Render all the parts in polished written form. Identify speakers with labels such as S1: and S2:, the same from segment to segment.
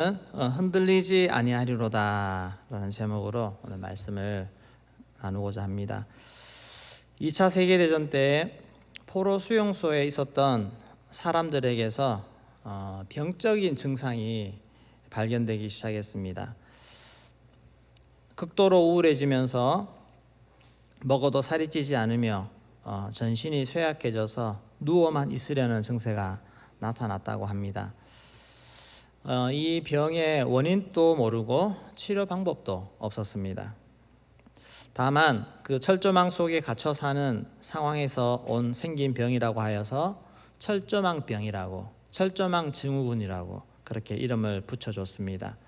S1: 흔들리지 아니하리로다 라는 제목으로 오늘 말씀을 나누고자 합니다. 2차 세계대전 때 포로 수용소에 있었던 사람들에게서 병적인 증상이 발견되기 시작했습니다. 극도로 우울해지면서 먹어도 살이 찌지 않으며 전신이 쇠약해져서 누워만 있으려는 증세가 나타났다고 합니다. 이 병의 원인도 모르고 치료 방법도 없었습니다. 다만 그 철조망 속에 갇혀 사는 상황에서 생긴 병이라고 하여서 철조망병이라고, 철조망 증후군이라고 그렇게 이름을 붙여줬습니다.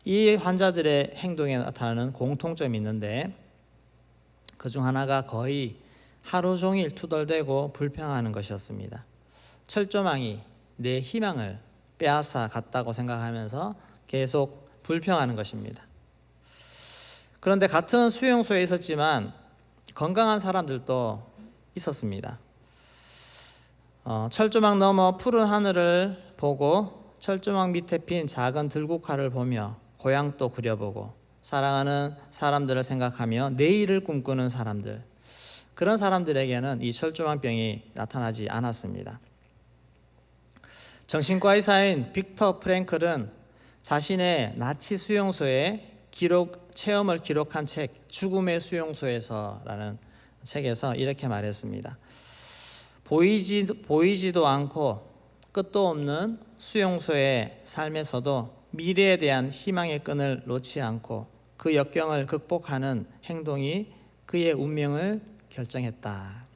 S1: 이 환자들의 행동에 나타나는 공통점이 있는데 그중 하나가 거의 하루 종일 투덜대고 불평하는 것이었습니다. 철조망이 내 희망을 빼앗아 갔다고 생각하면서 계속 불평하는 것입니다. 그런데 같은 수용소에 있었지만 건강한 사람들도 있었습니다. 철조망 너머 푸른 하늘을 보고 철조망 밑에 핀 작은 들국화를 보며 고향도 그려보고 사랑하는 사람들을 생각하며 내일을 꿈꾸는 사람들, 그런 사람들에게는 이 철조망병이 나타나지 않았습니다. 정신과 의사인 빅터 프랭클은 자신의 나치 수용소의 체험을 기록한 책 죽음의 수용소에서라는 책에서 이렇게 말했습니다. 보이지도 않고 끝도 없는 수용소의 삶에서도 미래에 대한 희망의 끈을 놓지 않고 그 역경을 극복하는 행동이 그의 운명을 결정했다.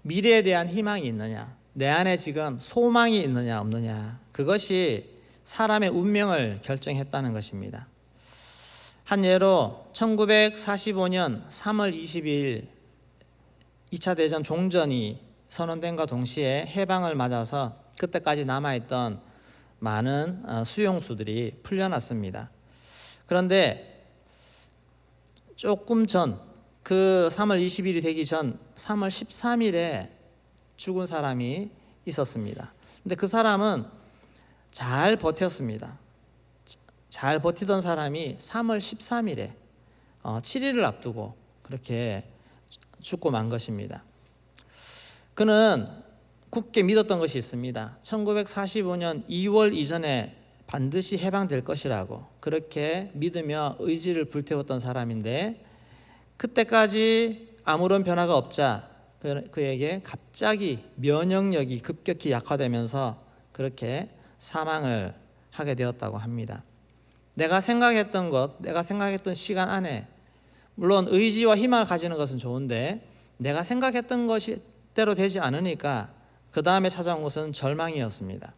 S1: 미래에 대한 희망이 있느냐, 내 안에 지금 소망이 있느냐 없느냐, 그것이 사람의 운명을 결정했다는 것입니다. 한 예로 1945년 3월 22일 2차 대전 종전이 선언된과 동시에 해방을 맞아서 그때까지 남아있던 많은 수용소들이 풀려났습니다. 그런데 조금 전, 그 3월 20일이 되기 전 3월 13일에 죽은 사람이 있었습니다. 근데 그 사람은 잘 버텼습니다. 잘 버티던 사람이 3월 13일에 7일을 앞두고 그렇게 죽고 만 것입니다. 그는 굳게 믿었던 것이 있습니다. 1945년 2월 이전에 반드시 해방될 것이라고 그렇게 믿으며 의지를 불태웠던 사람인데 그때까지 아무런 변화가 없자 그에게 갑자기 면역력이 급격히 약화되면서 그렇게 사망을 하게 되었다고 합니다. 내가 생각했던 시간 안에, 물론 의지와 희망을 가지는 것은 좋은데 내가 생각했던 것이 대로 되지 않으니까 그 다음에 찾아온 것은 절망이었습니다.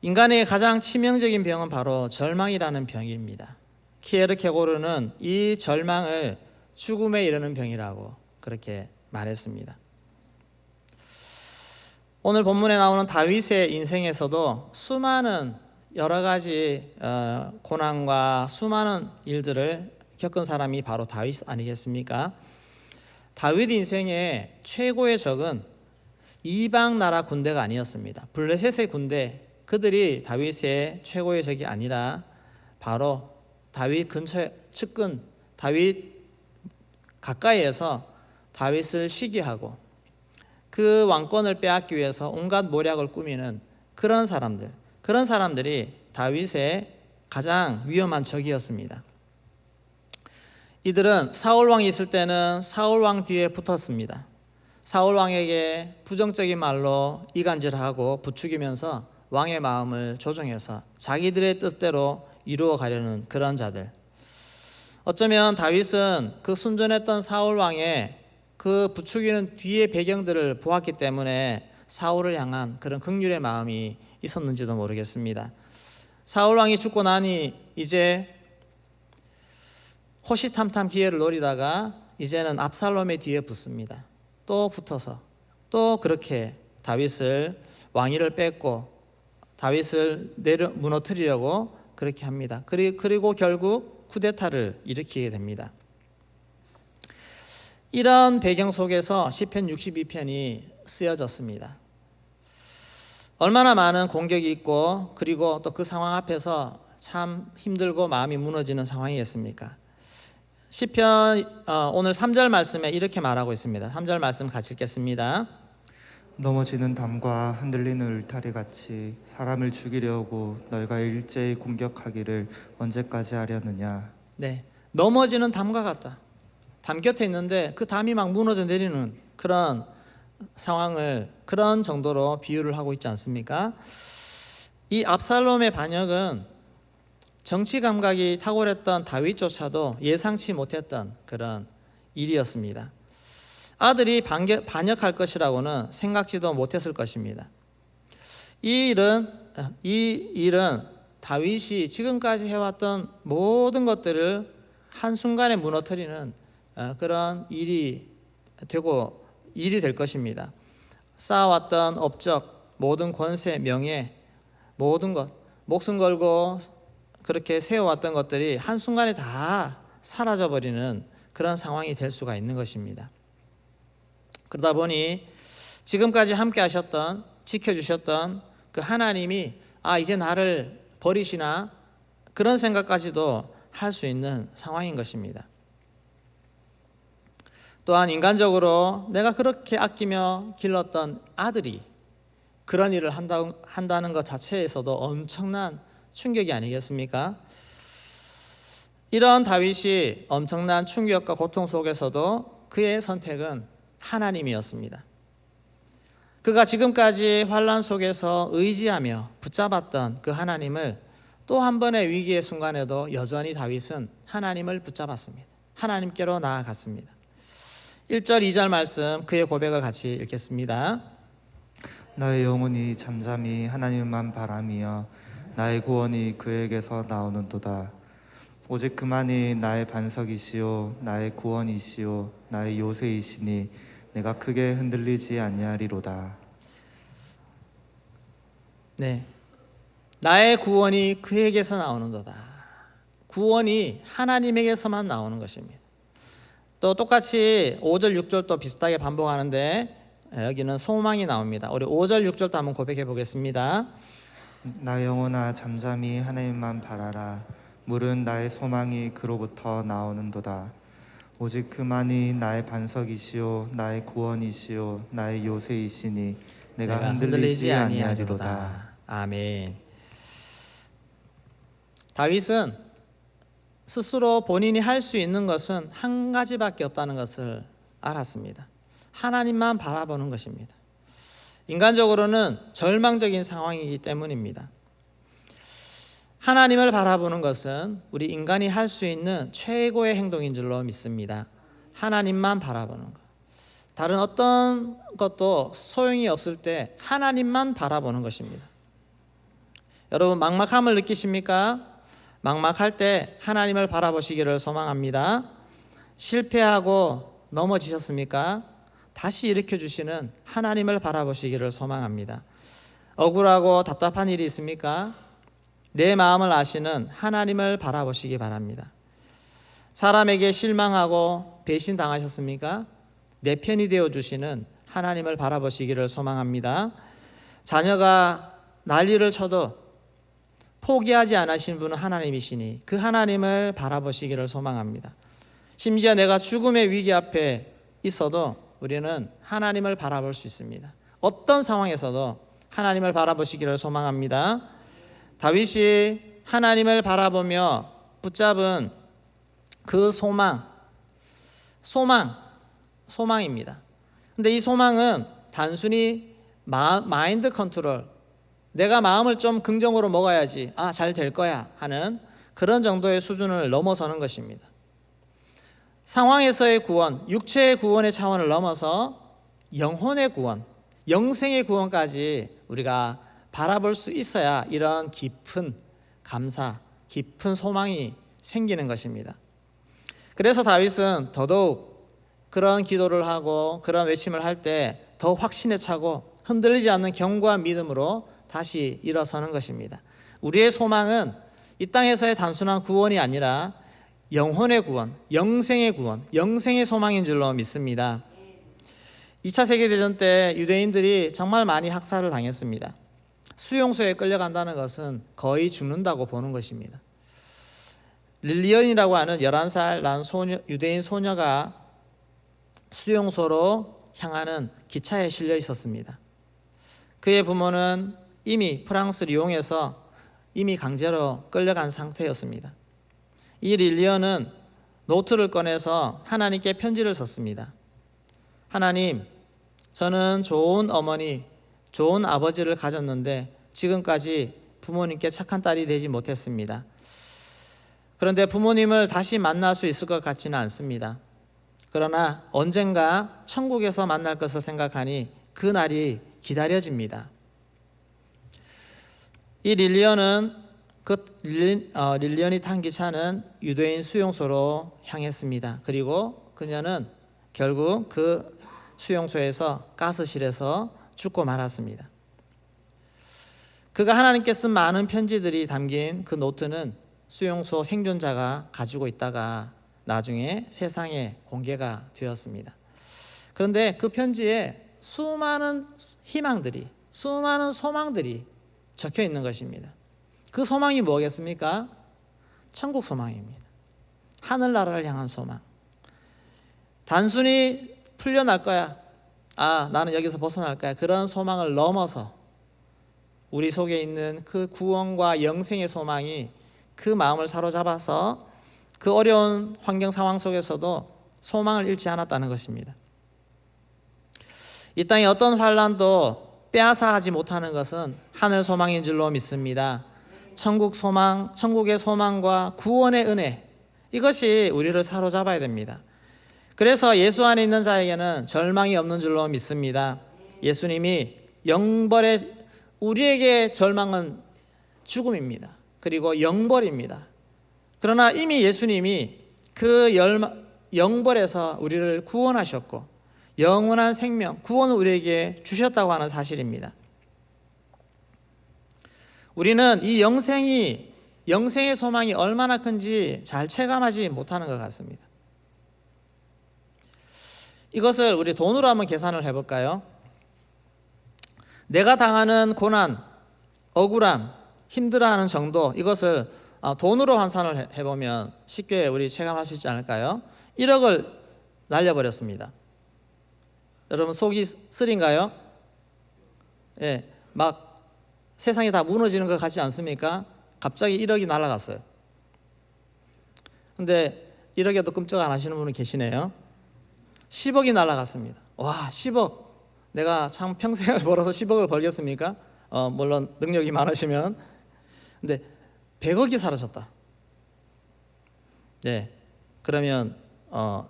S1: 인간의 가장 치명적인 병은 바로 절망이라는 병입니다. 키에르케고르는 이 절망을 죽음에 이르는 병이라고 그렇게 말했습니다. 오늘 본문에 나오는 다윗의 인생에서도 수많은 여러 가지 고난과 수많은 일들을 겪은 사람이 바로 다윗 아니겠습니까? 다윗 인생의 최고의 적은 이방 나라 군대가 아니었습니다. 블레셋의 군대, 그들이 다윗의 최고의 적이 아니라 바로 다윗 근처 측근, 다윗 가까이에서 다윗을 시기하고 그 왕권을 빼앗기 위해서 온갖 모략을 꾸미는 그런 사람들이 다윗의 가장 위험한 적이었습니다. 이들은 사울 왕이 있을 때는 사울 왕 뒤에 붙었습니다. 사울 왕에게 부정적인 말로 이간질하고 부추기면서 왕의 마음을 조종해서 자기들의 뜻대로 이루어 가려는 그런 자들. 어쩌면 다윗은 그 순전했던 사울 왕의 그 부추기는 뒤의 배경들을 보았기 때문에 사울을 향한 그런 긍휼의 마음이 있었는지도 모르겠습니다. 사울 왕이 죽고 나니 이제 호시탐탐 기회를 노리다가 이제는 압살롬의 뒤에 붙습니다. 또 붙어서 또 그렇게 다윗을 왕위를 뺏고 다윗을 무너뜨리려고 그렇게 합니다. 그리고 결국 쿠데타를 일으키게 됩니다. 이런 배경 속에서 시편 62편이 쓰여졌습니다. 얼마나 많은 공격이 있고 그리고 또 그 상황 앞에서 참 힘들고 마음이 무너지는 상황이겠습니까? 시편 오늘 3절 말씀에 이렇게 말하고 있습니다. 3절 말씀 같이 읽겠습니다.
S2: 넘어지는 담과 흔들리는 울타리 같이 사람을 죽이려고 너희가 일제히 공격하기를 언제까지 하려느냐.
S1: 네, 넘어지는 담과 같다. 담 곁에 있는데 그 담이 막 무너져 내리는 그런 상황을 그런 정도로 비유를 하고 있지 않습니까? 이 압살롬의 반역은 정치 감각이 탁월했던 다윗조차도 예상치 못했던 그런 일이었습니다. 아들이 반역할 것이라고는 생각지도 못했을 것입니다. 이 일은 다윗이 지금까지 해왔던 모든 것들을 한순간에 무너뜨리는 그런 일이 될 것입니다. 쌓아왔던 업적, 모든 권세, 명예, 모든 것, 목숨 걸고 그렇게 세워왔던 것들이 한순간에 다 사라져버리는 그런 상황이 될 수가 있는 것입니다. 그러다 보니 지금까지 함께 하셨던, 지켜주셨던 그 하나님이 이제 나를 버리시나 그런 생각까지도 할 수 있는 상황인 것입니다. 또한 인간적으로 내가 그렇게 아끼며 길렀던 아들이 그런 일을 한다는 것 자체에서도 엄청난 충격이 아니겠습니까? 이런 다윗이 엄청난 충격과 고통 속에서도 그의 선택은 하나님이었습니다. 그가 지금까지 환난 속에서 의지하며 붙잡았던 그 하나님을 또 한 번의 위기의 순간에도 여전히 다윗은 하나님을 붙잡았습니다. 하나님께로 나아갔습니다. 1절 2절 말씀 그의 고백을 같이 읽겠습니다.
S2: 나의 영혼이 잠잠히 하나님만 바라며 나의 구원이 그에게서 나오는도다. 오직 그만이 나의 반석이시요 나의 구원이시요 나의 요새이시니 내가 크게 흔들리지 아니하리로다. 네,
S1: 나의 구원이 그에게서 나오는도다. 구원이 하나님에게서만 나오는 것입니다. 또 똑같이 5절 6절도 비슷하게 반복하는데 여기는 소망이 나옵니다. 우리 5절 6절도 한번 고백해 보겠습니다.
S2: 나 영혼아 잠잠히 하나님만 바라라. 물은 나의 소망이 그로부터 나오는도다. 오직 그만이 나의 반석이시요 나의 구원이시요 나의 요새이시니 내가 흔들리지 아니하리로다.
S1: 아멘. 다윗은 스스로 본인이 할 수 있는 것은 한 가지밖에 없다는 것을 알았습니다. 하나님만 바라보는 것입니다. 인간적으로는 절망적인 상황이기 때문입니다. 하나님을 바라보는 것은 우리 인간이 할 수 있는 최고의 행동인 줄로 믿습니다. 하나님만 바라보는 것. 다른 어떤 것도 소용이 없을 때 하나님만 바라보는 것입니다. 여러분 막막함을 느끼십니까? 막막할 때 하나님을 바라보시기를 소망합니다. 실패하고 넘어지셨습니까? 다시 일으켜주시는 하나님을 바라보시기를 소망합니다. 억울하고 답답한 일이 있습니까? 내 마음을 아시는 하나님을 바라보시기 바랍니다. 사람에게 실망하고 배신당하셨습니까? 내 편이 되어주시는 하나님을 바라보시기를 소망합니다. 자녀가 난리를 쳐도 포기하지 않으신 분은 하나님이시니 그 하나님을 바라보시기를 소망합니다. 심지어 내가 죽음의 위기 앞에 있어도 우리는 하나님을 바라볼 수 있습니다. 어떤 상황에서도 하나님을 바라보시기를 소망합니다. 다윗이 하나님을 바라보며 붙잡은 그 소망입니다. 근데 이 소망은 단순히 마인드 컨트롤, 내가 마음을 좀 긍정으로 먹어야지 잘 될 거야 하는 그런 정도의 수준을 넘어서는 것입니다. 상황에서의 구원, 육체의 구원의 차원을 넘어서 영혼의 구원, 영생의 구원까지 우리가 바라볼 수 있어야 이런 깊은 감사, 깊은 소망이 생기는 것입니다. 그래서 다윗은 더더욱 그런 기도를 하고 그런 외침을 할 때 더 확신에 차고 흔들리지 않는 견고한 믿음으로 다시 일어서는 것입니다. 우리의 소망은 이 땅에서의 단순한 구원이 아니라 영혼의 구원, 영생의 구원, 영생의 소망인 줄로 믿습니다. 2차 세계대전 때 유대인들이 정말 많이 학살을 당했습니다. 수용소에 끌려간다는 것은 거의 죽는다고 보는 것입니다. 릴리언이라고 하는 11살 난 유대인 소녀가 수용소로 향하는 기차에 실려 있었습니다. 그의 부모는 이미 프랑스 리옹에서 이미 강제로 끌려간 상태였습니다. 이 릴리언은 노트를 꺼내서 하나님께 편지를 썼습니다. 하나님, 저는 좋은 어머니, 좋은 아버지를 가졌는데 지금까지 부모님께 착한 딸이 되지 못했습니다. 그런데 부모님을 다시 만날 수 있을 것 같지는 않습니다. 그러나 언젠가 천국에서 만날 것을 생각하니 그 날이 기다려집니다. 이 릴리언이 탄 기차는 유대인 수용소로 향했습니다. 그리고 그녀는 결국 그 수용소에서 가스실에서 죽고 말았습니다. 그가 하나님께 쓴 많은 편지들이 담긴 그 노트는 수용소 생존자가 가지고 있다가 나중에 세상에 공개가 되었습니다. 그런데 그 편지에 수많은 희망들이, 수많은 소망들이 적혀 있는 것입니다. 그 소망이 뭐겠습니까? 천국 소망입니다. 하늘나라를 향한 소망. 단순히 풀려날 거야. 나는 여기서 벗어날 거야. 그런 소망을 넘어서 우리 속에 있는 그 구원과 영생의 소망이 그 마음을 사로잡아서 그 어려운 환경 상황 속에서도 소망을 잃지 않았다는 것입니다. 이 땅의 어떤 환난도 빼앗아가지 못하는 것은 하늘 소망인 줄로 믿습니다. 천국 소망, 천국의 소망과 구원의 은혜, 이것이 우리를 사로잡아야 됩니다. 그래서 예수 안에 있는 자에게는 절망이 없는 줄로 믿습니다. 예수님이 영벌의, 우리에게 절망은 죽음입니다. 그리고 영벌입니다. 그러나 이미 예수님이 그 영벌에서 우리를 구원하셨고 영원한 생명, 구원을 우리에게 주셨다고 하는 사실입니다. 우리는 이 영생의 소망이 얼마나 큰지 잘 체감하지 못하는 것 같습니다. 이것을 우리 돈으로 한번 계산을 해볼까요? 내가 당하는 고난, 억울함, 힘들어하는 정도, 이것을 돈으로 환산을 해보면 쉽게 우리 체감할 수 있지 않을까요? 1억을 날려버렸습니다. 여러분 속이 쓰린가요? 예, 막 세상이 다 무너지는 것 같지 않습니까? 갑자기 1억이 날아갔어요. 근데 1억에도 끔찍 안 하시는 분은 계시네요. 10억이 날아갔습니다. 와, 10억. 내가 참 평생을 벌어서 10억을 벌겠습니까? 물론 능력이 많으시면. 근데 100억이 사라졌다. 네, 그러면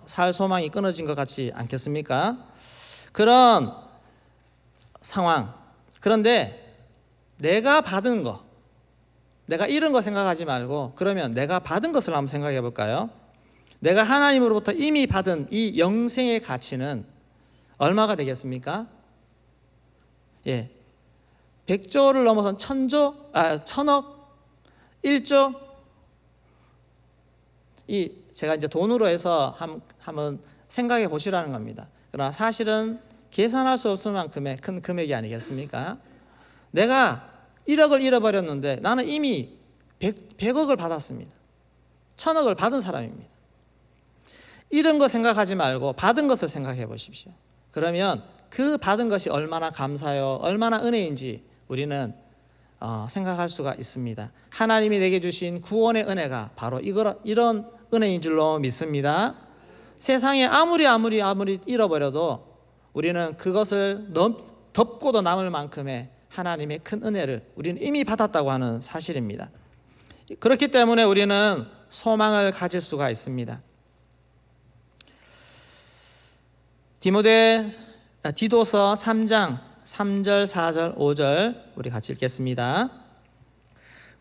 S1: 살 소망이 끊어진 것 같지 않겠습니까? 그런 상황. 그런데 내가 받은 거, 내가 잃은 거 생각하지 말고, 그러면 내가 받은 것을 한번 생각해 볼까요? 내가 하나님으로부터 이미 받은 이 영생의 가치는 얼마가 되겠습니까? 예, 100조를 넘어선 1000억, 1조. 제가 이제 돈으로 해서 한번 생각해 보시라는 겁니다. 그러나 사실은 계산할 수 없을 만큼의 큰 금액이 아니겠습니까? 내가 1억을 잃어버렸는데 나는 이미 100억을 받았습니다. 1000억을 받은 사람입니다. 잃은 거 생각하지 말고 받은 것을 생각해 보십시오. 그러면 그 받은 것이 얼마나 감사요, 얼마나 은혜인지 우리는 생각할 수가 있습니다. 하나님이 내게 주신 구원의 은혜가 바로 이런 은혜인 줄로 믿습니다. 세상에 아무리 잃어버려도 우리는 그것을 덮고도 남을 만큼의 하나님의 큰 은혜를 우리는 이미 받았다고 하는 사실입니다. 그렇기 때문에 우리는 소망을 가질 수가 있습니다. 디도서 3장 3절, 4절, 5절 우리 같이 읽겠습니다.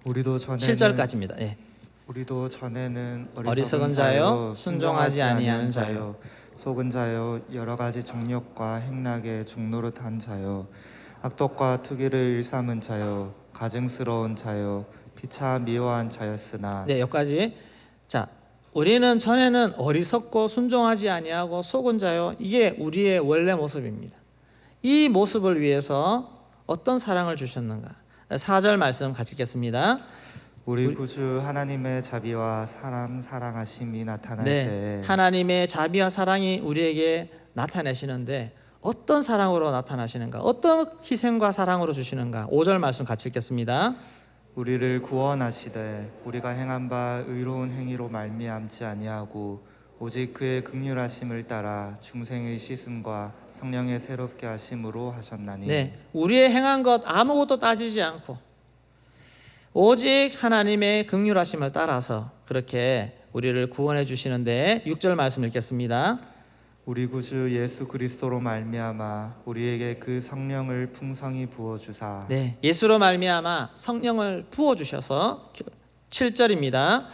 S2: 우리도 전에는
S1: 7절까지입니다. 예.
S2: 우리도 전에는
S1: 어리석은 자요, 순종하지 아니하는 자요,
S2: 속은 자요, 여러 가지 정욕과 행락에 종노릇한 자요, 악독과 투기를 일삼은 자요, 가증스러운 자요, 피차 미워한 자였으나. 네,
S1: 여기까지. 자, 우리는 전에는 어리석고 순종하지 아니하고 속은 자요, 이게 우리의 원래 모습입니다. 이 모습을 위해서 어떤 사랑을 주셨는가? 4절 말씀 같이 읽겠습니다.
S2: 우리 구주 하나님의 자비와 사람 사랑하심이 나타날
S1: 네,
S2: 때
S1: 하나님의 자비와 사랑이 우리에게 나타내시는데 어떤 사랑으로 나타나시는가? 어떤 희생과 사랑으로 주시는가? 5절 말씀 같이 읽겠습니다.
S2: 우리를 구원하시되 우리가 행한 바 의로운 행위로 말미암지 아니하고 오직 그의 긍휼하심을 따라 중생의 씻음과 성령의 새롭게 하심으로 하셨나니.
S1: 네, 우리의 행한 것 아무것도 따지지 않고 오직 하나님의 긍휼하심을 따라서 그렇게 우리를 구원해 주시는데 6절 말씀 읽겠습니다.
S2: 우리 구주 예수 그리스도로 말미암아 우리에게 그 성령을 풍성히 부어 주사.
S1: 네, 예수로 말미암아 성령을 부어 주셔서 7절입니다.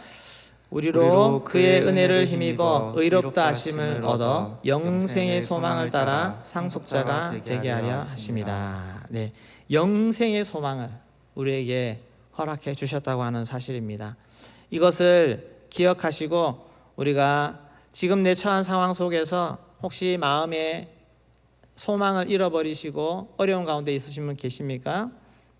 S1: 우리로 그의 은혜를 힘입어 의롭다 하심을 얻어 영생의 소망을 따라 상속자가 되게 하려 하심이라. 네, 영생의 소망을 우리에게 허락해 주셨다고 하는 사실입니다. 이것을 기억하시고 우리가 지금 내 처한 상황 속에서 혹시 마음에 소망을 잃어버리시고 어려운 가운데 있으신 분 계십니까?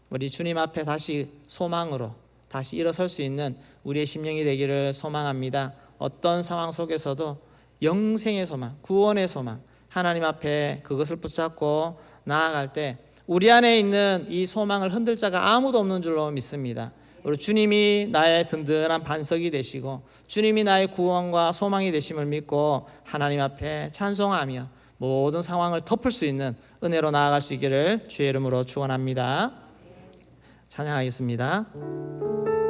S1: 우리 주님 앞에 다시 소망으로 다시 일어설 수 있는 우리의 심령이 되기를 소망합니다. 어떤 상황 속에서도 영생의 소망, 구원의 소망, 하나님 앞에 그것을 붙잡고 나아갈 때 우리 안에 있는 이 소망을 흔들 자가 아무도 없는 줄로 믿습니다. 우리 주님이 나의 든든한 반석이 되시고 주님이 나의 구원과 소망이 되심을 믿고 하나님 앞에 찬송하며 모든 상황을 덮을 수 있는 은혜로 나아갈 수 있기를 주의 이름으로 축원합니다. 찬양하겠습니다.